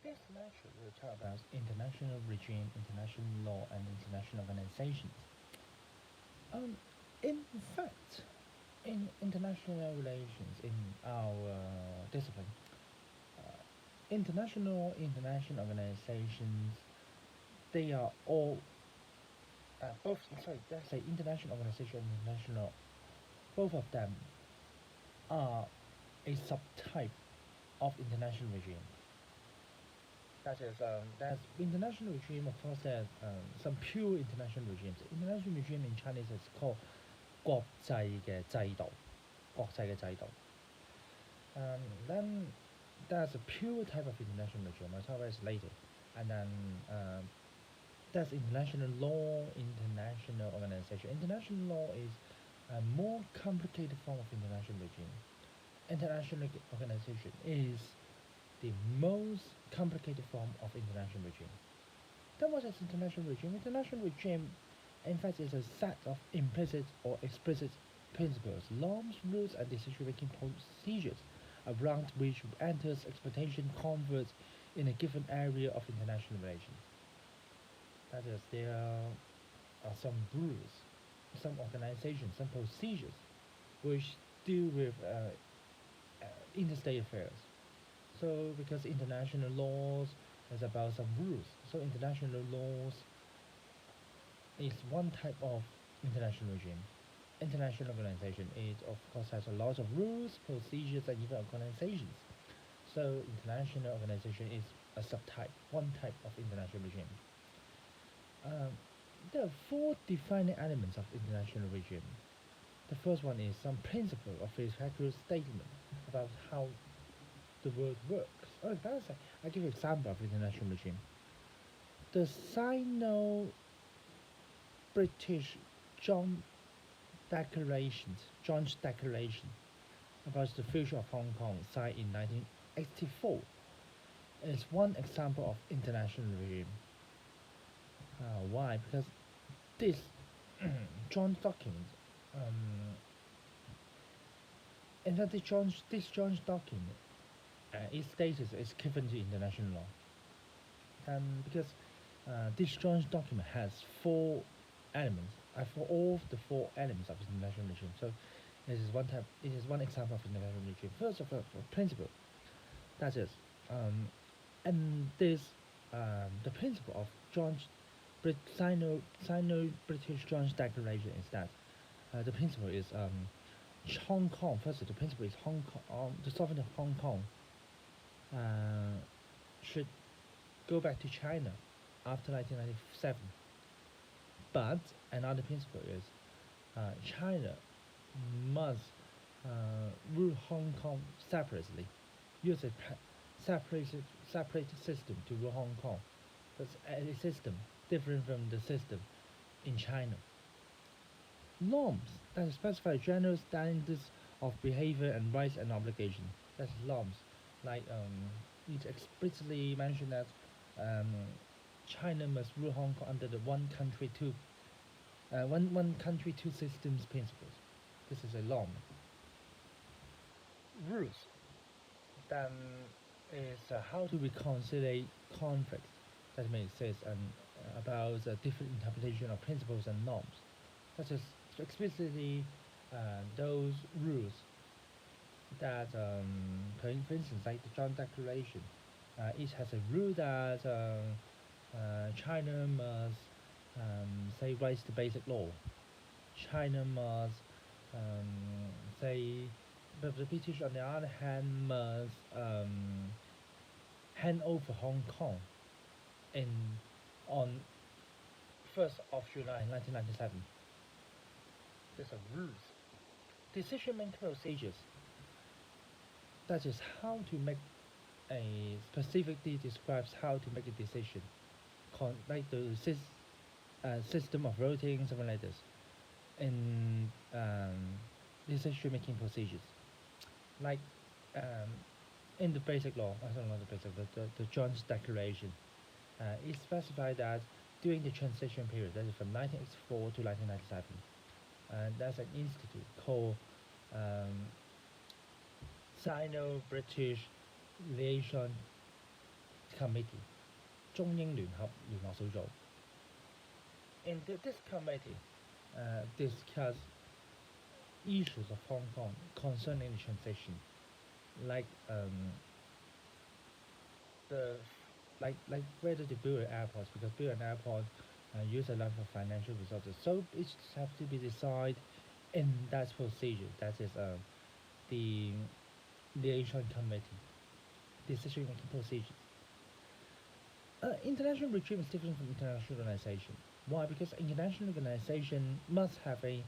this lecture will talk about international regime, international law, and international organizations. Um, in fact, in international relations, in our discipline, international organizations, they are all both. Sorry, let's say international organization and international. Both of them are a subtype of international regime. That's international regime. Of course, there's some pure international regimes. International regime in Chinese is called 國際嘅制度。Then there's a pure type of international regime. I'll talk about this later. And then there's international law, international organization. International law is a more complicated form of international regime. International organization is the most complicated form of international regime. Then what is international regime? International regime, in fact, is a set of implicit or explicit principles, norms, rules, and decision-making procedures around which enters expectation converge in a given area of international relations. That is, there are some rules, some organizations, some procedures which deal with interstate affairs. So because international laws is about some rules, so international laws is one type of international regime. International organization, it of course has a lot of rules, procedures, and even organizations. So international organization is a subtype, one type of international regime. There are four defining elements of international regime. The first one is some principle of its accurate statement about how the world works. Oh, that's I give you an example of international regime. The Sino-British Joint Declaration about the future of Hong Kong, signed in 1984, is one example of international regime. Why? Because this joint document, in fact, this joint document, its status is given to international law. Because this joint document has four elements, for all the four elements of international regime. So this is one type. It is one example of international regime. First of all, principle. That is, and this the principle of Sino-British Joint Declaration is that the principle is Hong Kong. First, the principle is Hong Kong. The sovereignty of Hong Kong should go back to China after 1997. But another principle is China must rule Hong Kong separately, use a separate system to rule Hong Kong. That's a system different from the system in China. Norms that specify general standards of behavior and rights and obligations. That's norms. Like it explicitly mentioned that China must rule Hong Kong under the one country two systems principles. This is a norm. Rules then is how to reconcile conflicts. That means it says about different interpretation of principles and norms, such as explicitly those rules that, for instance, like the Joint Declaration, it has a rule that China must say rights to basic law. China must say, but the British on the other hand must hand over Hong Kong on 1st of July 1997. These are rules. Decision-making procedures. That is how to make specifically describes how to make a decision, like the system of voting, something like this, in decision-making procedures. Like in the basic law, I don't know the basic, the Joint Declaration, it specified that during the transition period, that is from 1984 to 1997, there's an institute called Sino-British Liaison committee 中英聯合小組 in this committee discuss issues of Hong Kong concerning the transition, like the like whether to build an airport, because build an airport use a lot of financial resources, so it has to be decided in that procedure. That is the liaison committee decision making procedure. International regime is different from international organization. Why? Because international organization must have a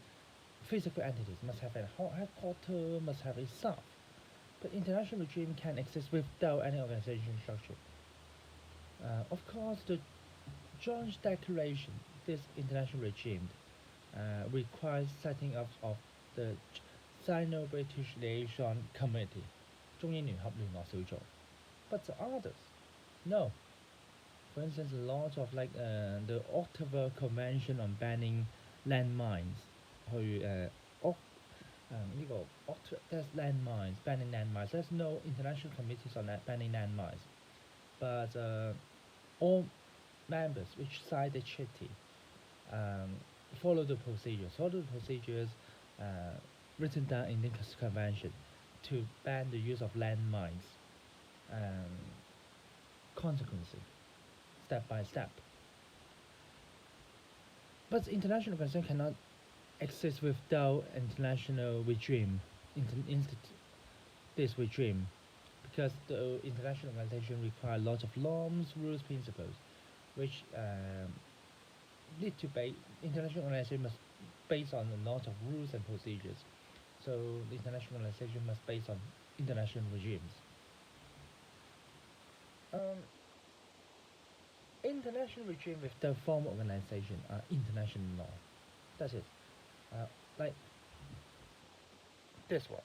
physical entities, must have a headquarters, must have a staff. But international regime can exist without any organization structure. Of course, the joint declaration, this international regime, requires setting up of the Sino-British Liaison Committee, 中英聯合小組. But the others, no. For instance, a lot of the Ottawa Convention on banning landmines, there's landmines, banning landmines. There's no international committees on banning landmines, but all members which signed the treaty follow the procedures written down in the convention to ban the use of landmines, consequently, step by step. But international concern cannot exist without international regime, this regime, because the international organization require lots of norms, rules, principles, which need to be international organization must based on a lot of rules and procedures. So the international organization must based on international regimes. International regime with the formal organization are international law. That's it. Like this one.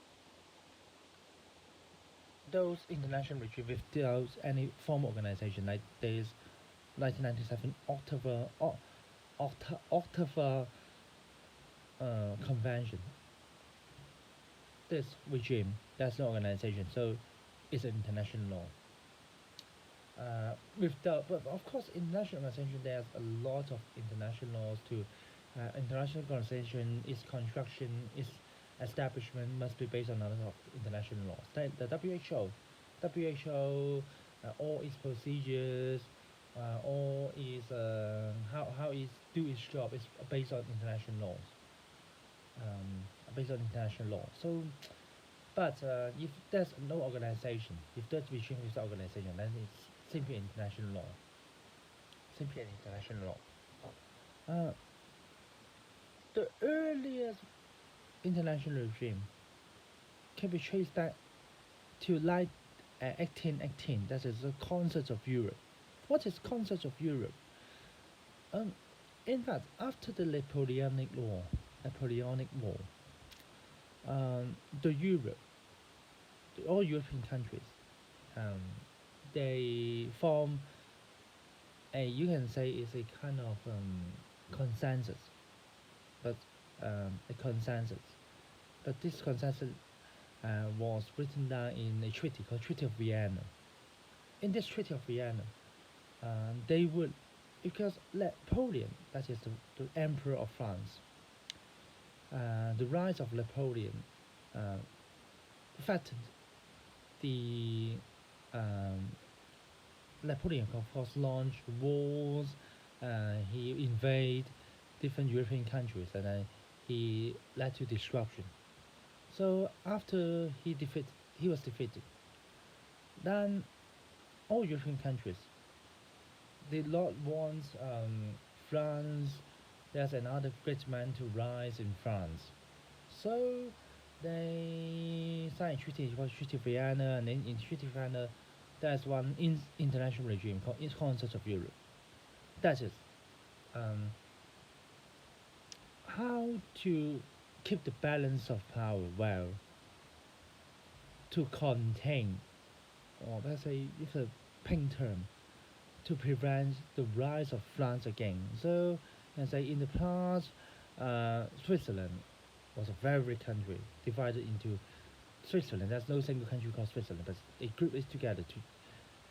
Those international regime without any formal organization, like this 1997 Ottawa Convention. This regime, that's no organization, so it's an international law. But of course, international organization, there's a lot of international laws too. International organization, its construction, its establishment must be based on a lot of international laws. The WHO, all its procedures, all its how it do its job is based on international laws. So, but if there's no organization, if there's regime without organization, then it's simply international law. Simply an international law. The earliest international regime can be traced back to 1818. That is the Concerts of Europe. What is Concerts of Europe? In fact, after the Napoleonic War, all European countries, they form you can say it's a kind of consensus, but a consensus. But this consensus was written down in a treaty called Treaty of Vienna. In this Treaty of Vienna, they would, because Napoleon, that is the Emperor of France, the rise of Napoleon threatened the Napoleon, of course, launched wars. He invaded different European countries, and then he led to disruption. So after he was defeated. Then all European countries, the Lord wants France. There's another great man to rise in France. So they signed a treaty called Treaty of Vienna, and then in Treaty of Vienna, there's one international regime called Concerts of Europe. That is how to keep the balance of power well, to contain, or let's say it's a pink term, to prevent the rise of France again. So, let's say in the past, Switzerland was a very big country, divided into Switzerland. There's no single country called Switzerland, but a group is together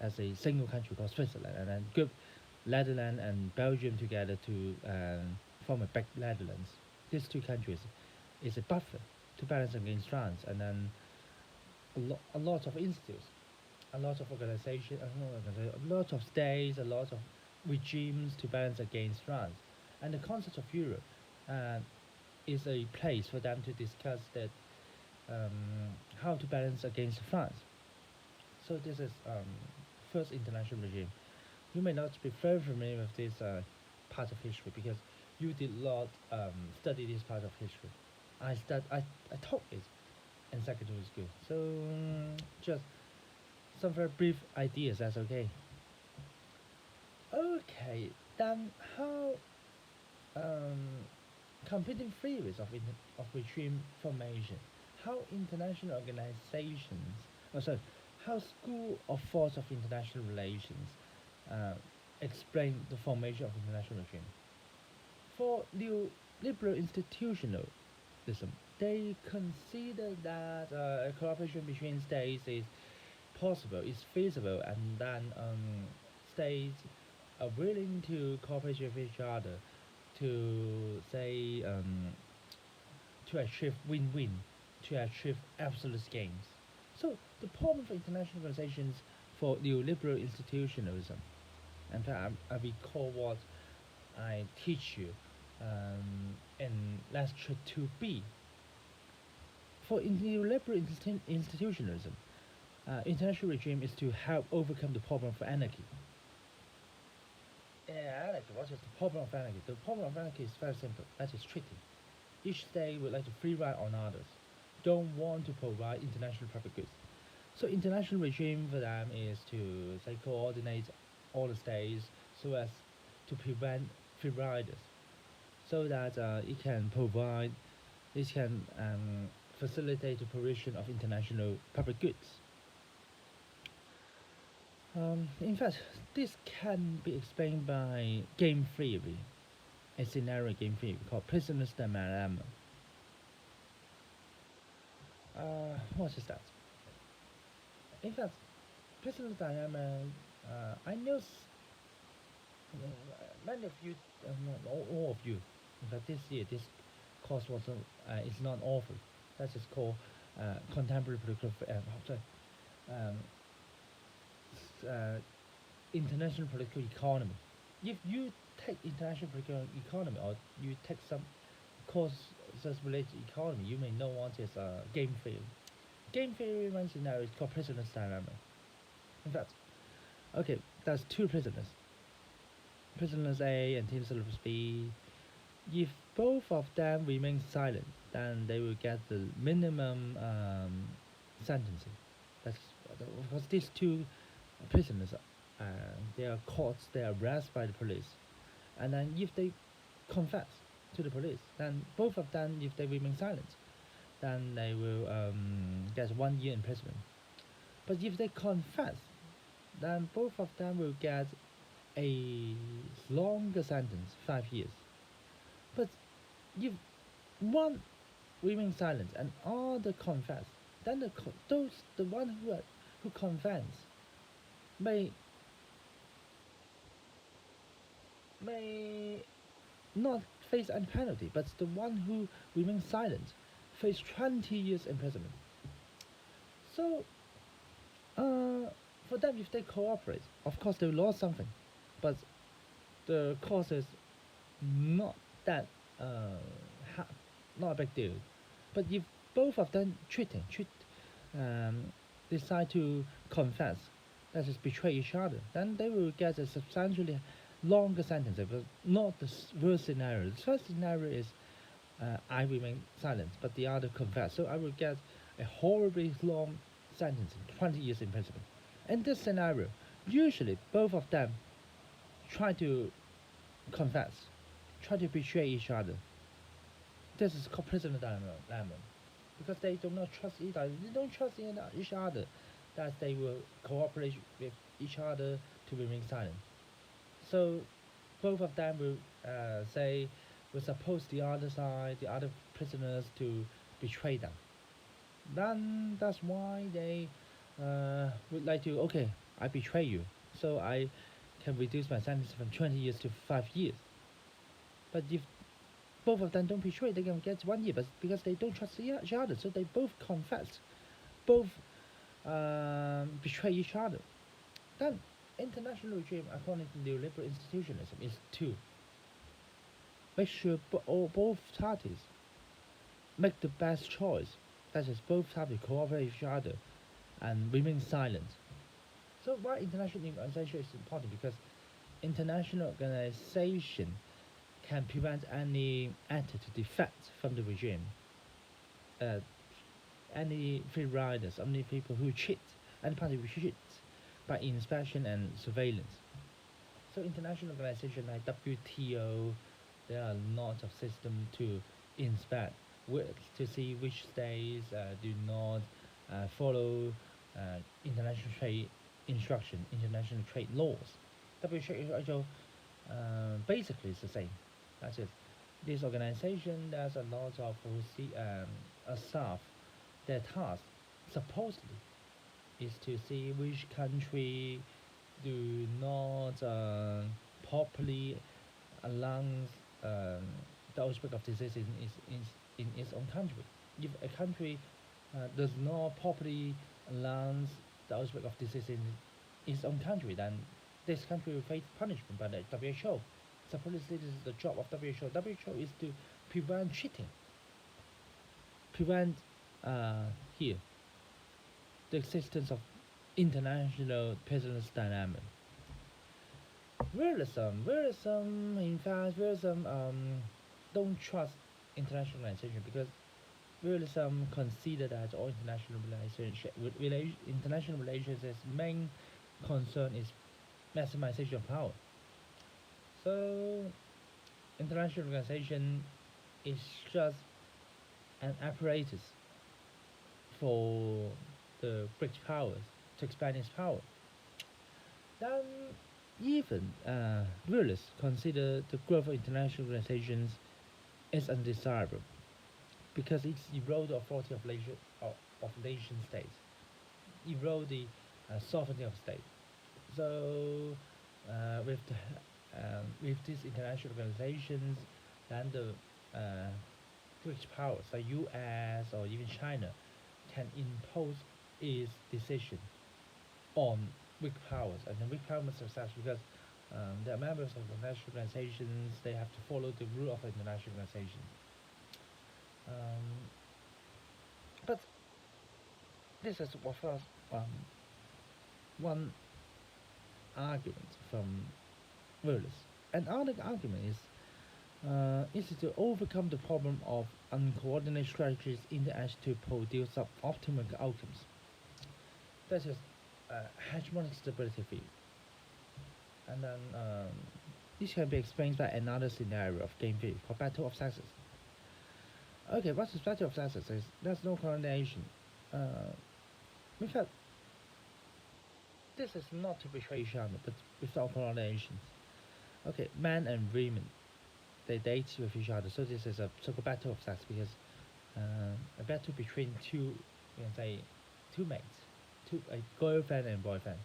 has a single country called Switzerland, and then group Netherlands and Belgium together to form a big Netherlands. These two countries is a buffer to balance against France, and then a lot of institutes, a lot of organizations, a lot of states, a lot of regimes to balance against France. And the concept of Europe uh, is a place for them to discuss that how to balance against France. So this is first international regime. You may not be very familiar with this part of history because you did not study this part of history. I taught it in secondary school. So just some very brief ideas. That's okay. Okay, then how um, competing theories of regime formation, how international organizations, oh sorry, how school of thought of international relations uh, explain the formation of international regime. For neoliberal institutionalism, they consider that cooperation between states is possible, is feasible, and then states are willing to cooperate with each other to say to achieve win-win, to achieve absolute gains. So the problem for international organizations for neoliberal institutionalism, and I recall what I teach you in lecture 2B. For neoliberal institutionalism, international regime is to help overcome the problem of anarchy. Anarchy, what is the problem of anarchy? The problem of anarchy is very simple. That is treaty. Each state would like to free ride on others, don't want to provide international public goods. So international regime for them is to say coordinate all the states so as to prevent free riders, so that it can facilitate the provision of international public goods. In fact, this can be explained by game theory, a scenario game theory called prisoner's dilemma. What is that? In fact, prisoner's dilemma, I know many of you, not all of you, in fact this year this course was is not offered. That is called contemporary political, um, uh, international political economy. If you take international political economy or you take some courses related to economy, you may know what is game theory. Game theory one scenario is called prisoner's dilemma. In fact, okay, there's two prisoners. Prisoners A and prisoners B. If both of them remain silent, then they will get the minimum sentencing. That's because these two prisoners, they are caught, they are arrested by the police, and then if they confess to the police, then both of them, if they remain silent, then they will get 1 year imprisonment. But if they confess, then both of them will get a longer sentence, 5 years. But if one remains silent and other confess, then the one who confess may not face any penalty, but the one who remains silent face 20 years imprisonment. So, for them, if they cooperate, of course they will lose something, but the cost is not that not a big deal. But if both of them decide to confess, that is betray each other, then they will get a substantially longer sentence. But not the first scenario. The first scenario is I remain silent, but the other confess. So I will get a horribly long sentence, 20 years imprisonment. In this scenario, usually both of them try to confess, try to betray each other. This is called prisoner dilemma, because they do not trust each other. They don't trust each other that they will cooperate with each other to remain silent. So both of them will will suppose the other side, the other prisoners to betray them. Then that's why they would like to, okay, I betray you, so I can reduce my sentence from 20 years to 5 years. But if both of them don't betray, they can get 1 year, but because they don't trust each other, so they both confess, both betray each other. Then international regime, according to neoliberal institutionalism, is two. Make sure both parties make the best choice. That is, both parties cooperate with each other and remain silent. So why international organization is important? Because international organization can prevent any actor to defect from the regime. Uh, any free riders, any people who cheat, any party who cheats by inspection and surveillance. So international organizations like WTO, there are lots of systems to inspect, to see which states do not follow international trade instruction, international trade laws. WHO basically is the same. That's it. This organization, there's a lot of staff. Their task, supposedly, is to see which country do not properly announce the outbreak of disease in its own country. If a country does not properly announce the outbreak of disease in its own country, then this country will face punishment by the WHO. Supposedly, this is the job of WHO. WHO is to prevent cheating, prevent here the existence of international business dynamic. Realism, in fact, don't trust international organization because realism consider that all international relations' main concern is maximization of power. So, international organization is just an apparatus for the British powers to expand its power. Then even realists consider the growth of international organizations as undesirable because it's erode the authority of nation states, erode the sovereignty of states. So with these international organizations, then the British powers like US or even China can impose its decision on weak powers, and the weak powers must success because they are members of international organizations. They have to follow the rule of international organizations. But this is what first one argument from realists. Another argument is to overcome the problem of uncoordinated strategies in the edge to produce optimal outcomes. That is hegemonic stability theory. And then this can be explained by another scenario of game theory called battle of sexes. Okay, what is battle of sexes? There's no coordination. In fact, this is not to betray each other, but without coordination. Okay, men and women, they date with each other, so this is a so-called battle of sex because a battle between two mates, a girlfriend and boyfriend.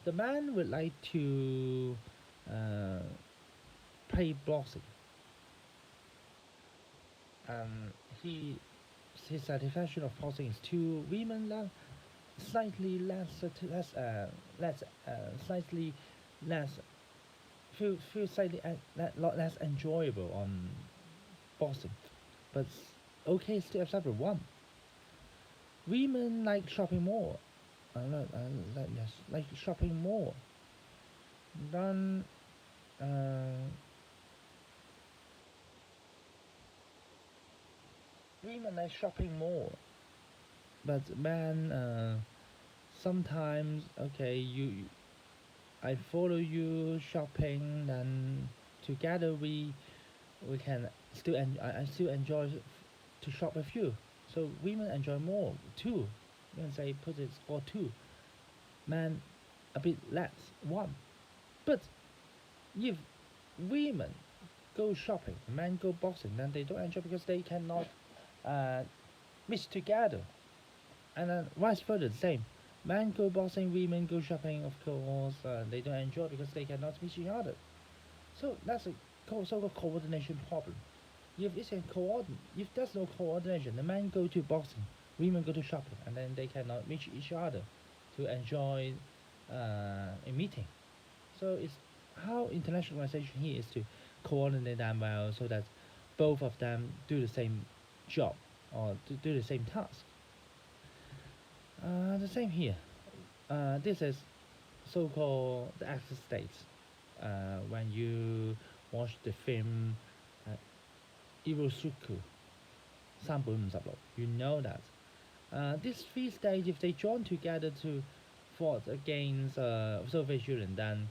The man would like to play boxing. He his satisfaction of boxing is two women slightly feel slightly less enjoyable on boxing, but okay, still acceptable. One, women like shopping more. Like shopping more. Then women like shopping more, but men sometimes okay I follow you shopping, then together we can still I still enjoy to shop with you. So women enjoy more. Two, you can say put it score two. Men a bit less. One. But if women go shopping, men go boxing, then they don't enjoy because they cannot mix together. And then vice versa the same. Men go boxing, women go shopping, of course. They don't enjoy because they cannot meet each other. So that's a so-called coordination problem. If there's no coordination, the men go to boxing, women go to shopping, and then they cannot meet each other to enjoy a meeting. So it's how internationalization here is to coordinate them well so that both of them do the same job or do the same task. The same here. This is so-called the active states. When you watch the film uh, Irosuku 356, you know that these three states, if they join together to fought against Soviet Union, then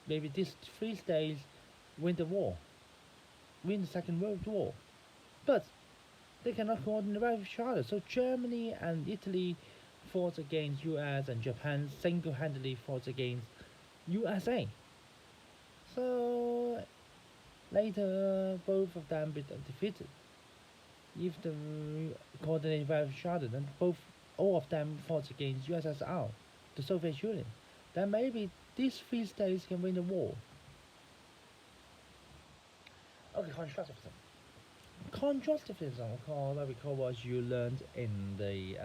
maybe these three states win the war, win the Second World War. But they cannot coordinate with each other. So Germany and Italy fought against US and Japan single-handedly fought against USA. So later both of them be defeated. If the coordinate with each other, then all of them fought against USSR, the Soviet Union. Then maybe these three states can win the war. Okay, constructivism. Constructivism, what we call what you learned in the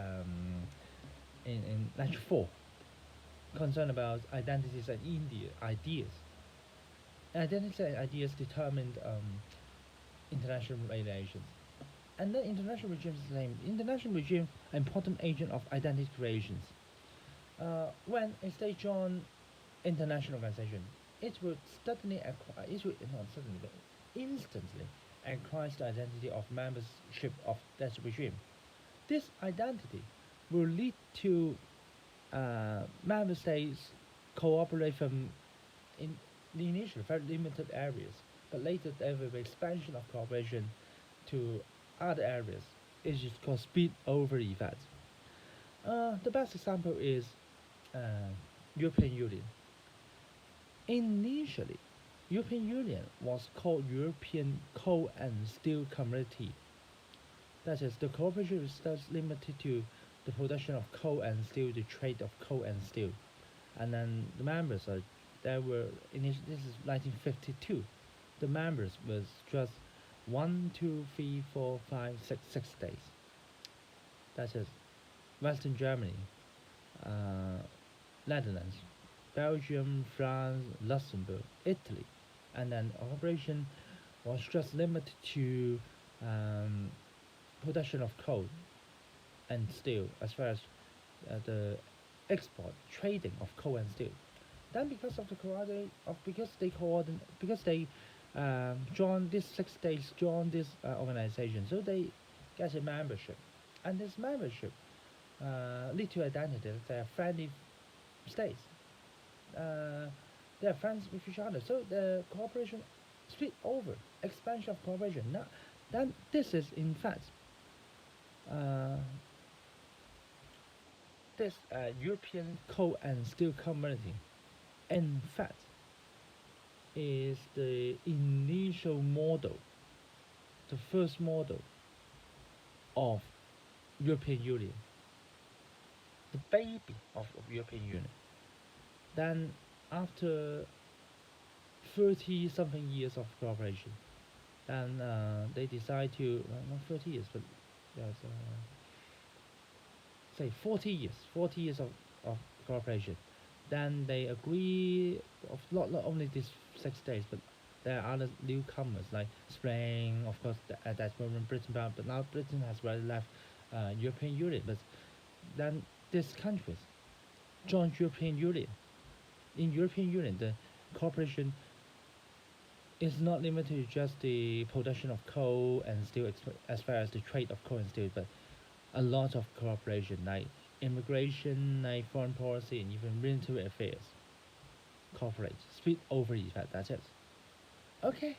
in lecture 4, concern about identities and ideas. Identities and ideas determined international relations. And then international regime is the same. International regime, an important agent of identity creations. When a state joins international organization, it would suddenly acquire, it would not suddenly, but instantly acquires the identity of membership of that regime. This identity will lead to member states cooperate from in the initial very limited areas, but later there will be expansion of cooperation to other areas. It's just called speed over effect. The best example is uh, European Union. Initially, European Union was called European Coal and Steel Community. That is, the cooperation is thus limited to the production of coal and steel, the trade of coal and steel. And then the members are there were this is 1952. The members was just 1, 2, 3, 4, 5, 6, 6 days. That is Western Germany, uh, Netherlands, Belgium, France, Luxembourg, Italy, and then operation was just limited to um, production of coal and steel, as well as the export trading of coal and steel. Then because of the coordinate of because they join this 6 days join this organization, so they get a membership, and this membership lead to identity. They are friendly states. Uh, they are friends with each other. So the cooperation split over expansion of cooperation. Now, then this is in fact uh, this European coal and steel community. In fact, is the initial model, the first model of European Union, the baby of European Union. Then after 30 something years of cooperation, then they decide to not 30 years, but yes, say 40 years of cooperation. Then they agree of not only these 6 days, but there are other newcomers like Spain, of course. At that moment, Britain, but now Britain has already left European Union. But then these countries join European Union. In European Union, the cooperation is not limited to just the production of coal and steel, as far as the trade of coal and steel, but a lot of cooperation like immigration, like foreign policy, and even military affairs. Cooperate, speed over effect. That's it. Okay,